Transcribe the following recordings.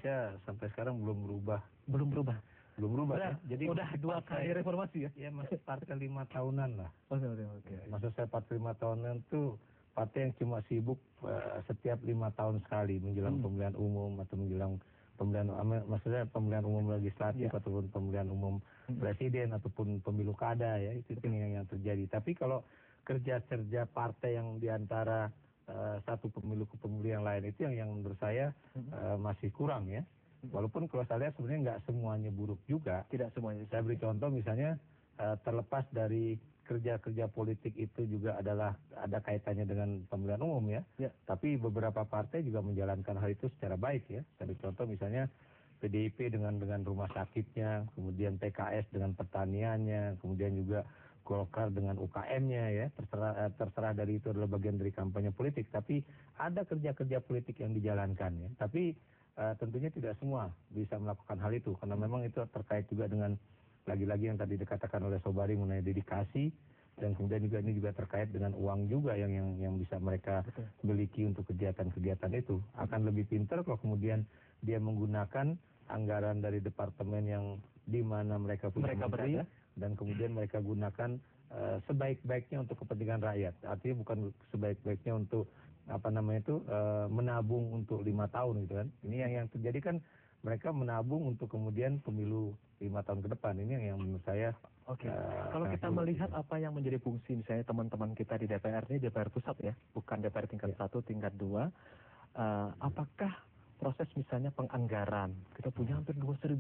Indonesia sampai sekarang belum berubah. Belum berubah. Belum berubah. Ya? Jadi udah 2 kali reformasi ya? Ya masih partai 5 tahunan lah. Oke. Maksud saya partai 5 tahunan itu partai yang cuma sibuk setiap 5 tahun sekali menjelang pemilihan umum atau menjelang pemilihan, maksudnya pemilihan umum legislatif ataupun pemilihan umum presiden ataupun pemilu kada ya, itu yang terjadi. Tapi kalau kerja partai yang diantara satu pemilu ke pemilu yang lain itu yang menurut saya masih kurang ya. Walaupun kalau saya lihat sebenarnya nggak semuanya buruk juga. Tidak semuanya. Saya beri contoh misalnya terlepas dari kerja politik itu juga ada kaitannya dengan pemilihan umum ya. Tapi beberapa partai juga menjalankan hal itu secara baik ya. Saya beri contoh misalnya PDIP dengan rumah sakitnya, kemudian PKS dengan pertaniannya, kemudian juga Golkar dengan UKM-nya ya. Terserah dari itu adalah bagian dari kampanye politik. Tapi ada kerja politik yang dijalankan ya. Tapi tentunya tidak semua bisa melakukan hal itu karena memang itu terkait juga dengan lagi-lagi yang tadi dikatakan oleh Sobari mengenai dedikasi, dan kemudian juga ini juga terkait dengan uang juga yang bisa mereka miliki untuk kegiatan-kegiatan itu. Akan lebih pintar kalau kemudian dia menggunakan anggaran dari departemen yang di mana mereka punya menteri, dan kemudian mereka gunakan sebaik-baiknya untuk kepentingan rakyat. Artinya bukan sebaik-baiknya untuk menabung untuk 5 tahun gitu kan. Ini yang terjadi kan, mereka menabung untuk kemudian pemilu 5 tahun ke depan. Ini yang menurut saya. Kalau kita melihat apa yang menjadi fungsi misalnya teman-teman kita di DPR ini, DPR pusat ya, bukan DPR tingkat 1, tingkat 2, apakah proses misalnya penganggaran, kita punya hampir 1.200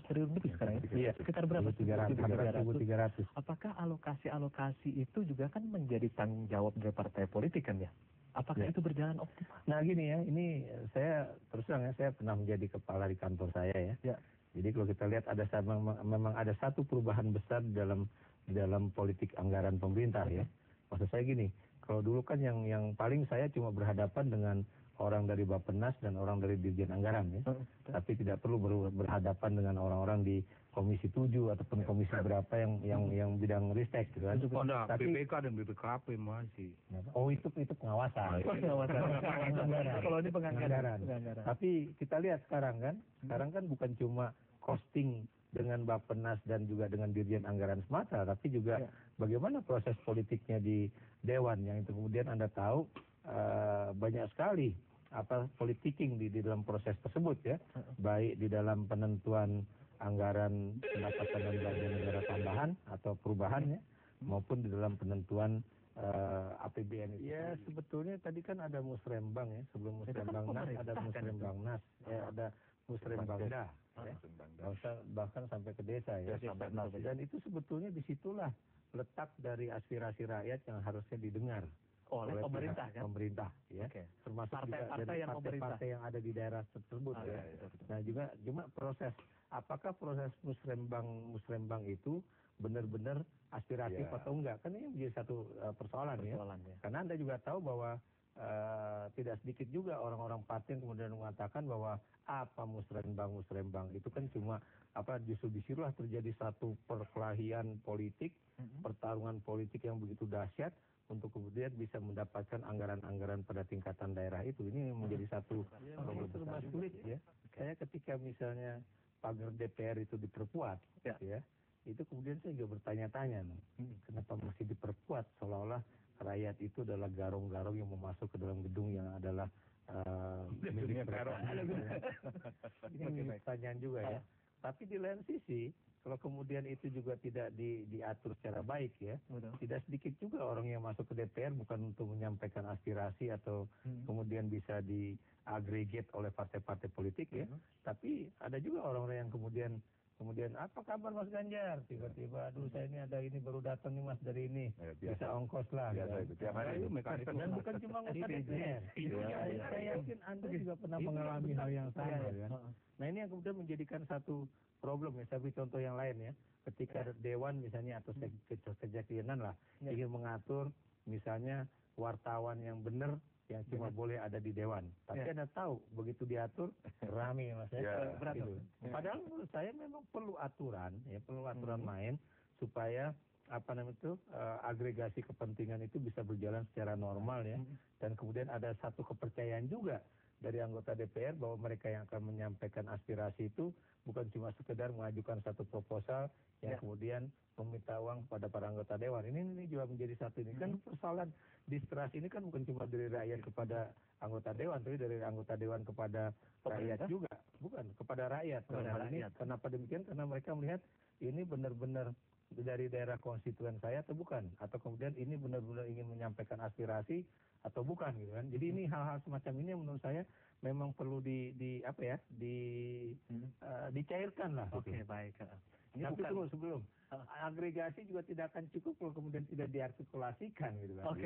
triliun lebih sekarang ya? Sekitar berapa? 1.300. Apakah alokasi itu juga kan menjadi tanggung jawab dari partai politik kan ya? Apakah itu berjalan optimal? Nah gini ya, ini saya terus terang ya, saya pernah menjadi kepala di kantor saya ya. Jadi kalau kita lihat memang ada satu perubahan besar dalam politik anggaran pemerintah ya. Maksud saya gini, kalau dulu kan yang paling saya cuma berhadapan dengan orang dari Bappenas dan orang dari Dirjen Anggaran ya. Tapi tidak perlu berhadapan dengan orang-orang di Komisi 7 ataupun komisi berapa yang bidang ristek gitu kan. Tapi BPK dan BPKP masih. Oh itu pengawasan. Kalau ini penganggaran. Tapi kita lihat sekarang kan bukan cuma costing dengan Bappenas dan juga dengan Dirjen Anggaran semata, tapi juga bagaimana proses politiknya di Dewan, yang itu kemudian Anda tahu banyak sekali politiking di dalam proses tersebut ya, baik di dalam penentuan anggaran pendapatan dan belanja negara tambahan atau perubahannya, maupun di dalam penentuan APBN itu. Ya sebetulnya tadi kan ada musrembang ya, sebelum musrembang nas ada musrembang nas, ada musrembangda, bahkan sampai ke desa ya. Dan itu sebetulnya disitulah letak dari aspirasi rakyat yang harusnya didengar oleh pemerintah kan? Pemerintah ya. Termasuk partai-partai yang ada di daerah tersebut ya. Nah juga cuma proses, apakah proses musrembang itu benar-benar aspiratif atau enggak, kan ini menjadi satu persoalan ya. Karena Anda juga tahu bahwa tidak sedikit juga orang-orang partai yang kemudian mengatakan bahwa musrembang itu kan cuma justru disitulah terjadi satu perkelahian politik, pertarungan politik yang begitu dahsyat untuk kemudian bisa mendapatkan anggaran-anggaran pada tingkatan daerah itu. Ini menjadi satu serba sulit ya. Saya ketika misalnya pagar DPR itu diperkuat ya, itu kemudian saya juga bertanya-tanya, kenapa masih diperkuat, seolah-olah rakyat itu adalah garong-garong yang mau masuk ke dalam gedung yang adalah milik mereka. Ini pertanyaan juga ya. Tapi di lain sisi, kalau kemudian itu juga tidak diatur secara baik ya, tidak sedikit juga orang yang masuk ke DPR bukan untuk menyampaikan aspirasi atau kemudian bisa diagregat oleh partai-partai politik ya, tapi ada juga orang-orang yang kemudian apa kabar Mas Ganjar, tiba-tiba aduh saya ini ada ini baru datang nih Mas dari ini, bisa ongkos lah. Dan bukan cuma anggota DPR. Saya yakin Anda juga pernah mengalami hal yang sama ya. Nah ini yang kemudian menjadikan satu problem ya. Saya beri contoh yang lain ya. Ketika Dewan misalnya atau kejaksaanan lah ingin mengatur misalnya wartawan yang benar yang cuma boleh ada di Dewan. Tapi Anda tahu begitu diatur rame Mas ya. Gitu. Padahal menurut saya memang perlu aturan ya, perlu aturan main supaya agregasi kepentingan itu bisa berjalan secara normal ya. Dan kemudian ada satu kepercayaan juga dari anggota DPR bahwa mereka yang akan menyampaikan aspirasi itu bukan cuma sekedar mengajukan satu proposal yang kemudian meminta uang pada para anggota dewan. Ini juga menjadi satu ini kan persoalan distrust ini kan bukan cuma dari rakyat kepada anggota dewan, tapi dari anggota dewan kepada rakyat juga, bukan kepada rakyat. Kenapa demikian? Karena mereka melihat ini benar-benar dari daerah konstituen saya atau bukan, atau kemudian ini benar-benar ingin menyampaikan aspirasi atau bukan gitu kan. Jadi ini hal-hal semacam ini yang menurut saya memang perlu dicairkan lah. Oke, baik. Ini tapi tunggu sebelum agregasi juga tidak akan cukup kalau kemudian tidak diartikulasikan gitu kan.